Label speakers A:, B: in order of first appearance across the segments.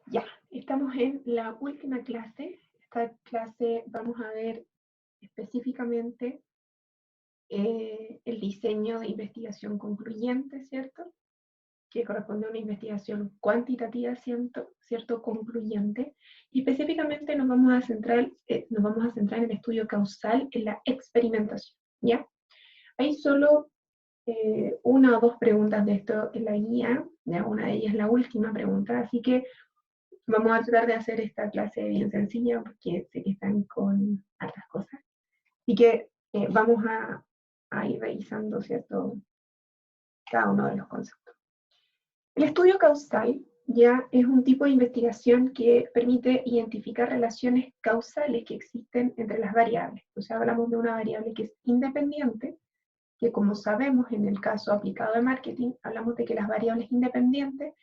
A: Ya, estamos en la última clase. Esta clase vamos a ver específicamente el diseño de investigación concluyente, ¿cierto? Que corresponde a una investigación cuantitativa, ¿cierto? Concluyente. Y específicamente nos vamos a centrar en el estudio causal, en la experimentación, ¿ya? Hay solo una o dos preguntas de esto en la guía, ¿ya? Una de ellas es la última pregunta, así que vamos a tratar de hacer esta clase bien sencilla porque sé que están con hartas cosas. Así que vamos a ir revisando, ¿cierto?, cada uno de los conceptos. El estudio causal ya es un tipo de investigación que permite identificar relaciones causales que existen entre las variables. O sea, hablamos de una variable que es independiente, que como sabemos en el caso aplicado de marketing, hablamos de que las variables independientes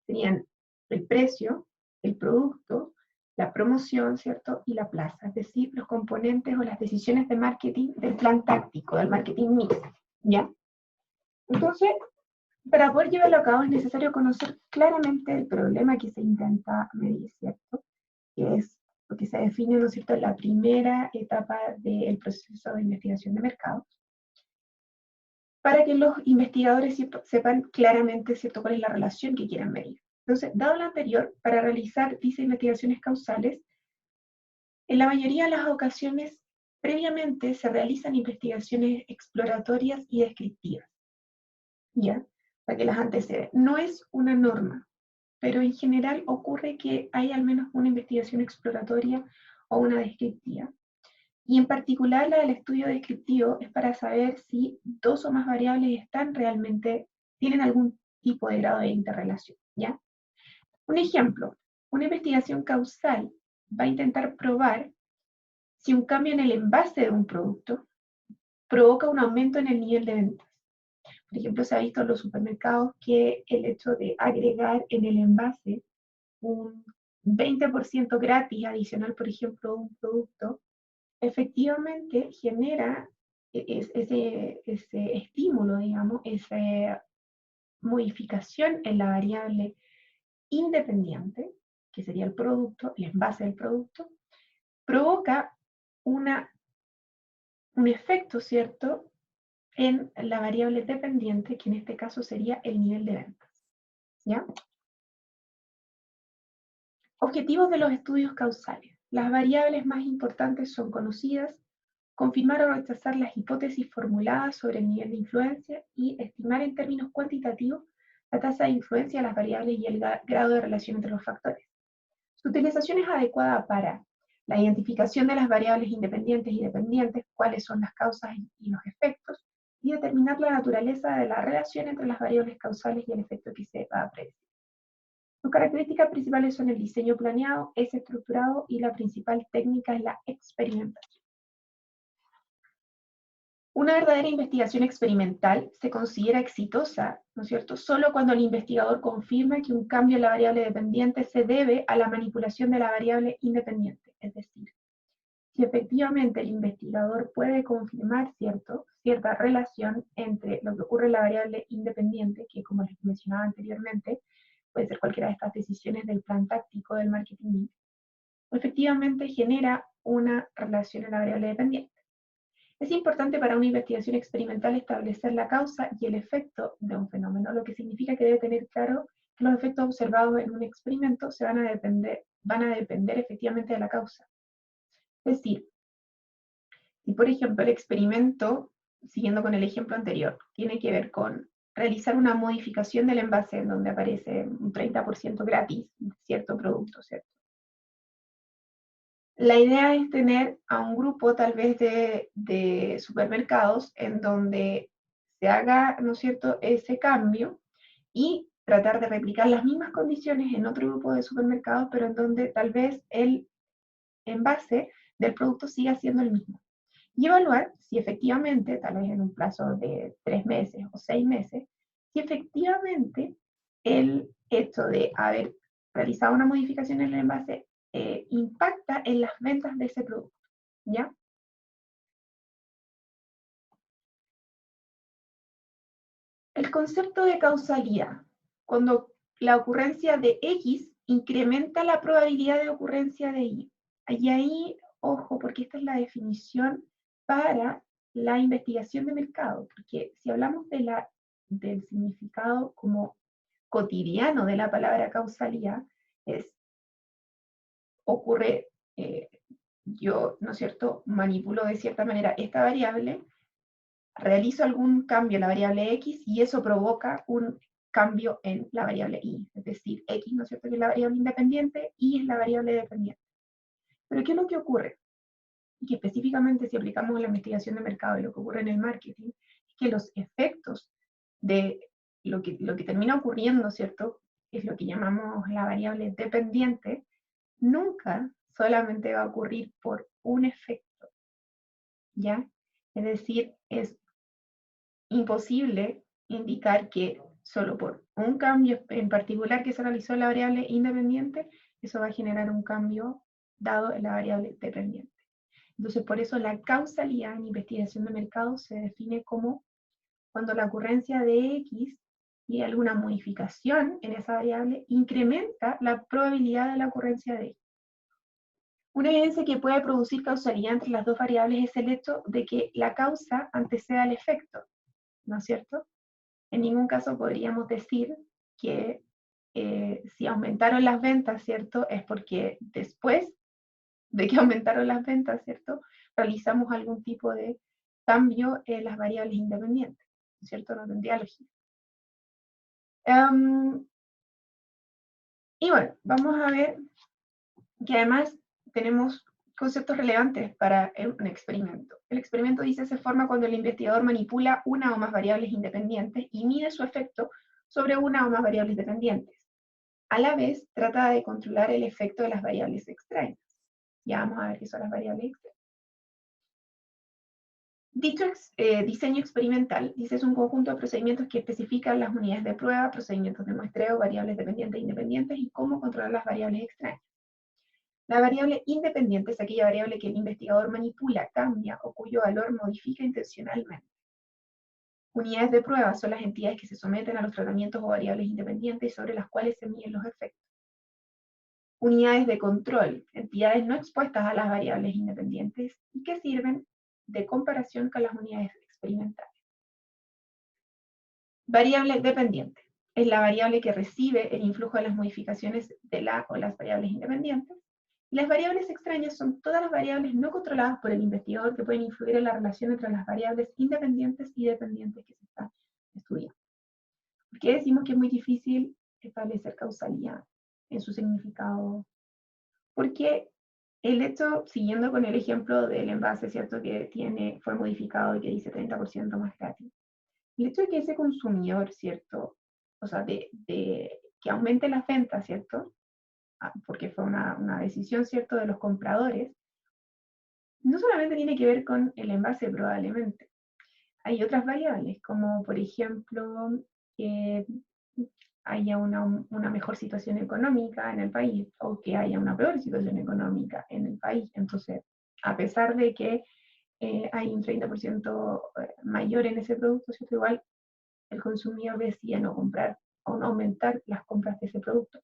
A: serían el precio, el producto, la promoción, ¿cierto? Y la plaza, es decir, los componentes o las decisiones de marketing del plan táctico, del marketing mix, ¿ya? Entonces, para poder llevarlo a cabo es necesario conocer claramente el problema que se intenta medir, ¿cierto? Que es lo que se define, ¿no es cierto?, la primera etapa del proceso de investigación de mercados, para que los investigadores sepan claramente, ¿cierto?, cuál es la relación que quieren medir. Entonces, dado lo anterior, para realizar dichas investigaciones causales, en la mayoría de las ocasiones, previamente se realizan investigaciones exploratorias y descriptivas, ¿ya? Para que las antecede. No es una norma, pero en general ocurre que hay al menos una investigación exploratoria o una descriptiva. Y en particular la del estudio descriptivo es para saber si dos o más variables tienen algún tipo de grado de interrelación, ¿ya? Un ejemplo, una investigación causal va a intentar probar si un cambio en el envase de un producto provoca un aumento en el nivel de ventas. Por ejemplo, se ha visto en los supermercados que el hecho de agregar en el envase un 20% gratis adicional, por ejemplo, de un producto, efectivamente genera ese estímulo, digamos, esa modificación en la variable independiente, que sería el producto, el envase del producto, provoca un efecto, ¿cierto?, en la variable dependiente, que en este caso sería el nivel de ventas, ¿ya? Objetivos de los estudios causales. Las variables más importantes son conocidas, confirmar o rechazar las hipótesis formuladas sobre el nivel de influencia y estimar en términos cuantitativos la tasa de influencia de las variables y el grado de relación entre los factores. Su utilización es adecuada para la identificación de las variables independientes y dependientes, cuáles son las causas y los efectos, y determinar la naturaleza de la relación entre las variables causales y el efecto que se va a predecir. Sus características principales son el diseño planeado, es estructurado y la principal técnica es la experimentación. Una verdadera investigación experimental se considera exitosa, ¿no es cierto?, solo cuando el investigador confirma que un cambio en la variable dependiente se debe a la manipulación de la variable independiente. Es decir, si efectivamente el investigador puede confirmar cierta relación entre lo que ocurre en la variable independiente, que como les mencionaba anteriormente, puede ser cualquiera de estas decisiones del plan táctico del marketing, efectivamente genera una relación en la variable dependiente. Es importante para una investigación experimental establecer la causa y el efecto de un fenómeno, lo que significa que debe tener claro que los efectos observados en un experimento van a depender efectivamente de la causa. Es decir, si por ejemplo el experimento, siguiendo con el ejemplo anterior, tiene que ver con realizar una modificación del envase en donde aparece un 30% gratis de cierto producto, ¿cierto? La idea es tener a un grupo tal vez de supermercados en donde se haga, ¿no es cierto?, ese cambio y tratar de replicar las mismas condiciones en otro grupo de supermercados, pero en donde tal vez el envase del producto siga siendo el mismo. Y evaluar si efectivamente, tal vez en un plazo de 3 meses o 6 meses, si efectivamente el hecho de haber realizado una modificación en el envase impacta en las ventas de ese producto, ¿ya? El concepto de causalidad, cuando la ocurrencia de X incrementa la probabilidad de ocurrencia de I. Y ahí, ojo, porque esta es la definición para la investigación de mercado, porque si hablamos del significado como cotidiano de la palabra causalidad, ocurre, yo, ¿no es cierto?, manipulo de cierta manera esta variable, realizo algún cambio en la variable X y eso provoca un cambio en la variable Y. Es decir, X, ¿no es cierto?, que es la variable independiente, Y es la variable dependiente. Pero ¿qué es lo que ocurre? Y que específicamente si aplicamos la investigación de mercado y lo que ocurre en el marketing, es que los efectos de lo que termina ocurriendo, ¿cierto?, es lo que llamamos la variable dependiente, nunca solamente va a ocurrir por un efecto, ¿ya? Es decir, es imposible indicar que solo por un cambio en particular que se realizó en la variable independiente, eso va a generar un cambio dado en la variable dependiente. Entonces, por eso la causalidad en investigación de mercado se define como cuando la ocurrencia de X y alguna modificación en esa variable incrementa la probabilidad de la ocurrencia de X. Una evidencia que puede producir causalidad entre las dos variables es el hecho de que la causa anteceda al efecto, ¿no es cierto? En ningún caso podríamos decir que si aumentaron las ventas, ¿cierto? Es porque después de que aumentaron las ventas, ¿cierto? Realizamos algún tipo de cambio en las variables independientes, ¿cierto? No tendría lógica. Y bueno, vamos a ver que además tenemos conceptos relevantes para un experimento. El experimento dice se forma cuando el investigador manipula una o más variables independientes y mide su efecto sobre una o más variables dependientes. A la vez, trata de controlar el efecto de las variables extrañas. Ya vamos a ver qué son las variables extrañas. Dicho diseño experimental, dice, es un conjunto de procedimientos que especifican las unidades de prueba, procedimientos de muestreo, variables dependientes e independientes y cómo controlar las variables extrañas. La variable independiente es aquella variable que el investigador manipula, cambia o cuyo valor modifica intencionalmente. Unidades de prueba son las entidades que se someten a los tratamientos o variables independientes sobre las cuales se miden los efectos. Unidades de control, entidades no expuestas a las variables independientes y que sirven de comparación con las unidades experimentales. Variable dependiente. Es la variable que recibe el influjo de las modificaciones de la o las variables independientes. Y las variables extrañas son todas las variables no controladas por el investigador que pueden influir en la relación entre las variables independientes y dependientes que se están estudiando. ¿Por qué decimos que es muy difícil establecer causalidad en su significado? Porque el hecho, siguiendo con el ejemplo del envase, ¿cierto?, que fue modificado y que dice 30% más gratis, el hecho de que ese consumidor, ¿cierto?, o sea, de que aumente las ventas, ¿cierto?, porque fue una decisión, ¿cierto?, de los compradores, no solamente tiene que ver con el envase probablemente. Hay otras variables, como por ejemplo, que haya una mejor situación económica en el país o que haya una peor situación económica en el país. Entonces, a pesar de que hay un 30% mayor en ese producto, ¿cierto?, igual el consumidor decide no comprar o no aumentar las compras de ese producto.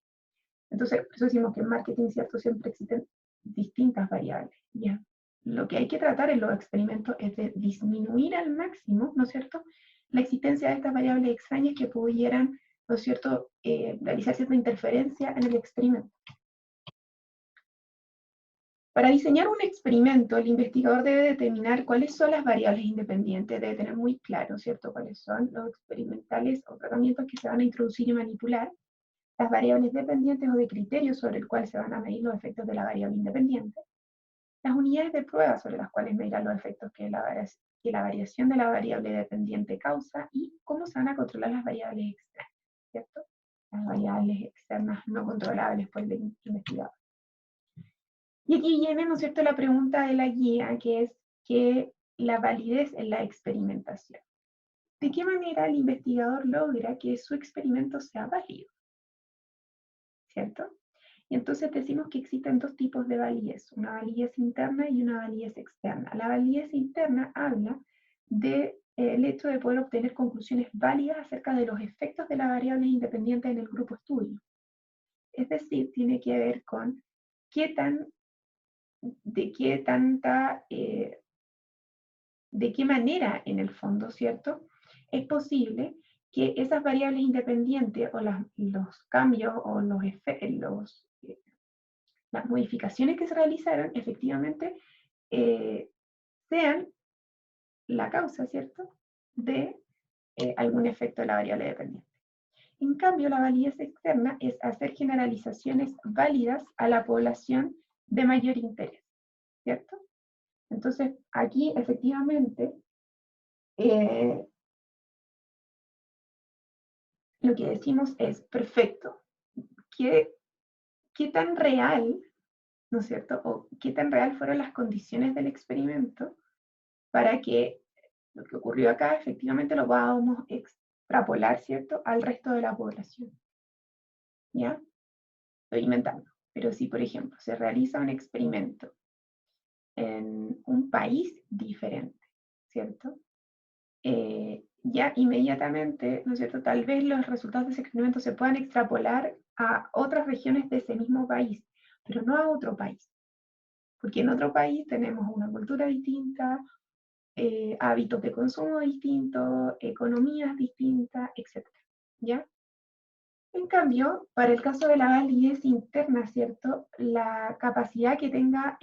A: Entonces, por eso decimos que en marketing, ¿cierto?, siempre existen distintas variables. ¿Ya? Lo que hay que tratar en los experimentos es de disminuir al máximo, ¿no es cierto?, la existencia de estas variables extrañas que pudieran, ¿no es cierto?, realizar cierta interferencia en el experimento. Para diseñar un experimento, el investigador debe determinar cuáles son las variables independientes, debe tener muy claro, ¿cierto?, cuáles son los experimentales o tratamientos que se van a introducir y manipular, las variables dependientes o de criterios sobre el cual se van a medir los efectos de la variable independiente, las unidades de prueba sobre las cuales medirán los efectos que la variación de la variable dependiente causa y cómo se van a controlar las variables externas, ¿cierto? Las variables externas no controlables por el investigador. Y aquí viene, ¿no es cierto?, la pregunta de la guía, que es que la validez en la experimentación. ¿De qué manera el investigador logra que su experimento sea válido? ¿Cierto? Y entonces decimos que existen dos tipos de validez, una validez interna y una validez externa. La validez interna habla del hecho de poder obtener conclusiones válidas acerca de los efectos de las variables independientes en el grupo estudio. Es decir, tiene que ver con de qué manera, en el fondo, ¿cierto? Es posible que esas variables independientes o los cambios o las modificaciones que se realizaron efectivamente sean la causa, ¿cierto?, de algún efecto de la variable dependiente. En cambio, la validez externa es hacer generalizaciones válidas a la población de mayor interés, ¿cierto? Entonces, aquí efectivamente lo que decimos es, perfecto, ¿qué tan real, ¿no es cierto?, o qué tan real fueron las condiciones del experimento para que lo que ocurrió acá efectivamente lo podamos extrapolar, ¿cierto?, al resto de la población. ¿Ya? Estoy inventando. Pero si, por ejemplo, se realiza un experimento en un país diferente, ¿cierto? Ya inmediatamente, ¿no es cierto?, tal vez los resultados de ese experimento se puedan extrapolar a otras regiones de ese mismo país, pero no a otro país. Porque en otro país tenemos una cultura distinta, hábitos de consumo distintos, economías distintas, etc. ¿Ya? En cambio, para el caso de la validez interna, ¿cierto?, la capacidad que tenga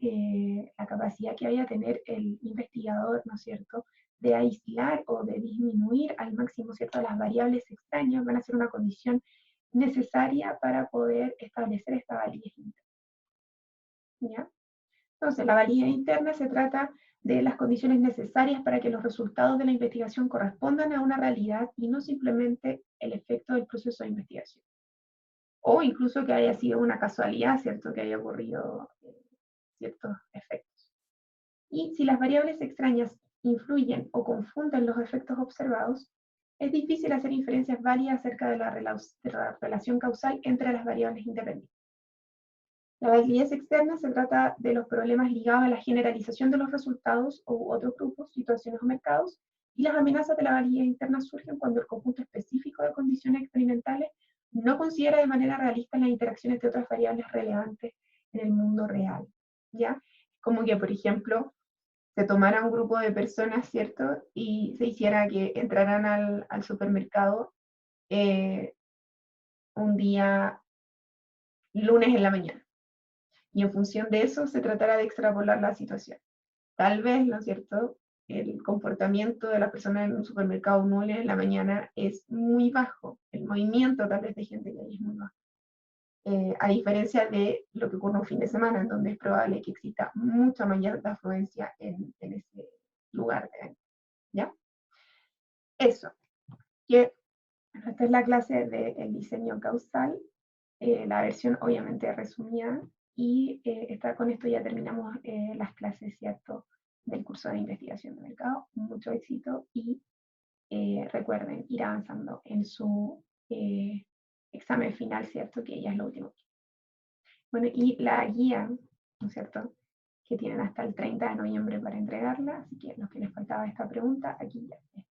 A: la capacidad que vaya a tener el investigador, ¿no es cierto?, de aislar o de disminuir al máximo, ¿cierto?, las variables extrañas van a ser una condición necesaria para poder establecer esta validez interna. ¿Ya? Entonces, la validez interna se trata de las condiciones necesarias para que los resultados de la investigación correspondan a una realidad y no simplemente el efecto del proceso de investigación. O incluso que haya sido una casualidad, ¿cierto?, que haya ocurrido ciertos efectos. Y si las variables extrañas influyen o confunden los efectos observados, es difícil hacer inferencias válidas acerca de la relación causal entre las variables independientes. La validez externa se trata de los problemas ligados a la generalización de los resultados u otros grupos, situaciones o mercados, y las amenazas de la validez interna surgen cuando el conjunto específico de condiciones experimentales no considera de manera realista las interacciones de otras variables relevantes en el mundo real. ¿Ya? Como que, por ejemplo, se tomara un grupo de personas, ¿cierto?, y se hiciera que entraran al supermercado un día lunes en la mañana. Y en función de eso se tratará de extrapolar la situación. Tal vez, ¿no es cierto?, el comportamiento de la persona en un supermercado un lunes en la mañana es muy bajo, el movimiento tal vez de gente que hay es muy bajo. A diferencia de lo que ocurre un fin de semana, en donde es probable que exista mucha mayor afluencia en ese lugar. ¿Ya? Eso. Que esta es la clase del diseño causal, la versión obviamente resumida, y con esto ya terminamos las clases, ¿cierto?, del curso de investigación de mercado. Mucho éxito y recuerden ir avanzando en su examen final, ¿cierto?, que ya es lo último. Bueno, y la guía, ¿no es cierto?, que tienen hasta el 30 de noviembre para entregarla, así que los que les faltaba esta pregunta, aquí ya está.